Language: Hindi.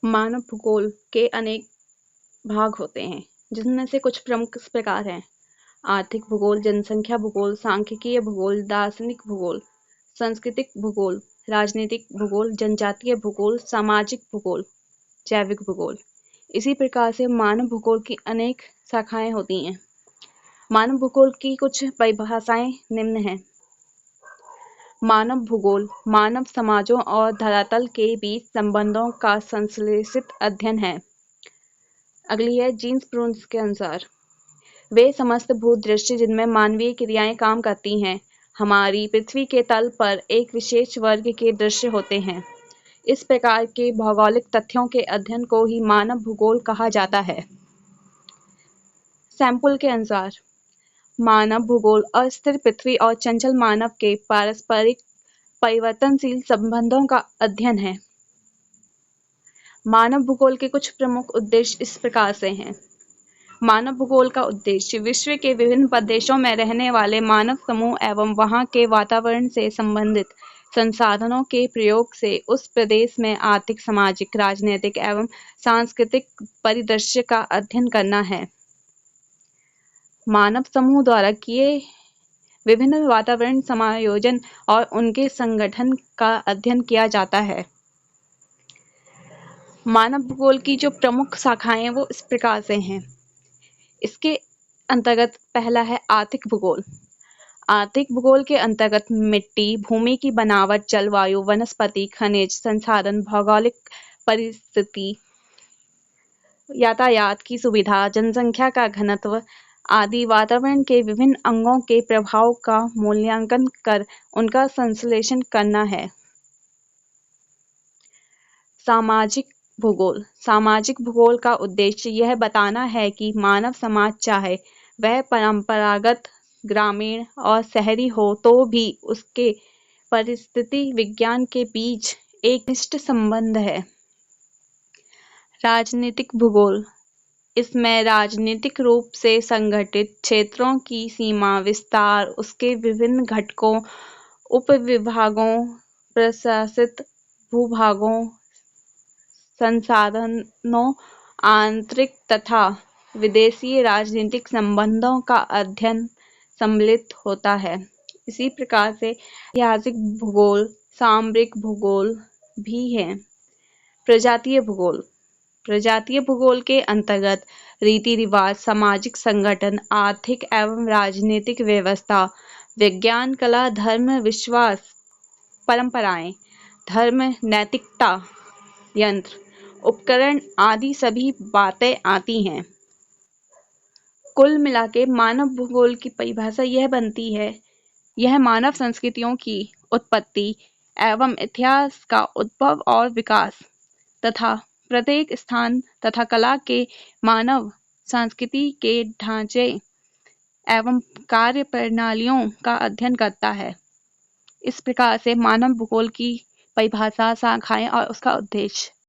मानव भूगोल के अनेक भाग होते हैं, जिनमें से कुछ प्रमुख इस प्रकार हैं। आर्थिक भूगोल, जनसंख्या भूगोल, सांख्यिकीय भूगोल, दार्शनिक भूगोल, सांस्कृतिक भूगोल, राजनीतिक भूगोल, जनजातीय भूगोल, सामाजिक भूगोल, जैविक भूगोल। इसी प्रकार से मानव भूगोल की अनेक शाखाएं होती हैं। मानव भूगोल की कुछ परिभाषाएं निम्न हैं। मानव भूगोल मानव समाजों और धरातल के बीच संबंधों का संश्लेषित अध्ययन है। अगली है जीन्स प्रून्स के अनुसार, वे समस्त भूदृश्य जिनमें मानवीय क्रियाएं काम करती हैं, हमारी पृथ्वी के तल पर एक विशेष वर्ग के दृश्य होते हैं। इस प्रकार के भौगोलिक तथ्यों के अध्ययन को ही मानव भूगोल कहा जाता है। सैंपल के अनुसार, मानव भूगोल अस्थिर पृथ्वी और चंचल मानव के पारस्परिक परिवर्तनशील संबंधों का अध्ययन है। मानव भूगोल के कुछ प्रमुख उद्देश्य इस प्रकार से हैं। मानव भूगोल का उद्देश्य विश्व के विभिन्न प्रदेशों में रहने वाले मानव समूह एवं वहां के वातावरण से संबंधित संसाधनों के प्रयोग से उस प्रदेश में आर्थिक, सामाजिक, राजनीतिक एवं सांस्कृतिक परिदृश्य का अध्ययन करना है। मानव समूह द्वारा किए विभिन्न वातावरण समायोजन और उनके संगठन का अध्ययन किया जाता है। मानव भूगोल की जो प्रमुख शाखाएं हैं वो इस प्रकार से हैं। इसके अंतर्गत पहला है आर्थिक भूगोल। आर्थिक भूगोल के अंतर्गत मिट्टी, भूमि की बनावट, जलवायु, वनस्पति, खनिज संसाधन, भौगोलिक परिस्थिति, यातायात की सुविधा, जनसंख्या का घनत्व आदि वातावरण के विभिन्न अंगों के प्रभाव का मूल्यांकन कर उनका संश्लेषण करना है। सामाजिक भूगोल। सामाजिक भूगोल का उद्देश्य यह बताना है कि मानव समाज चाहे वह परंपरागत, ग्रामीण और शहरी हो तो भी उसके परिस्थिति विज्ञान के बीच एक निष्ठ संबंध है। राजनीतिक भूगोल। इसमें राजनीतिक रूप से संगठित क्षेत्रों की सीमा, विस्तार, उसके विभिन्न घटकों, उपविभागों, प्रशासित भूभागों, संसाधनों, आंतरिक तथा विदेशी राजनीतिक संबंधों का अध्ययन सम्मिलित होता है। इसी प्रकार से ऐतिहासिक भूगोल, सामरिक भूगोल भी है। प्रजातीय भूगोल। प्रजातीय भूगोल के अंतर्गत रीति रिवाज, सामाजिक संगठन, आर्थिक एवं राजनीतिक व्यवस्था, विज्ञान, कला, धर्म, विश्वास, परंपराएं, धर्म, नैतिकता, यंत्र, उपकरण आदि सभी बातें आती हैं। कुल मिलाके मानव भूगोल की परिभाषा यह बनती है, यह मानव संस्कृतियों की उत्पत्ति एवं इतिहास का उद्भव और विकास तथा प्रत्येक स्थान तथा कला के मानव संस्कृति के ढांचे एवं कार्य प्रणालियों का अध्ययन करता है। इस प्रकार से मानव भूगोल की परिभाषा, शाखाएं और उसका उद्देश्य।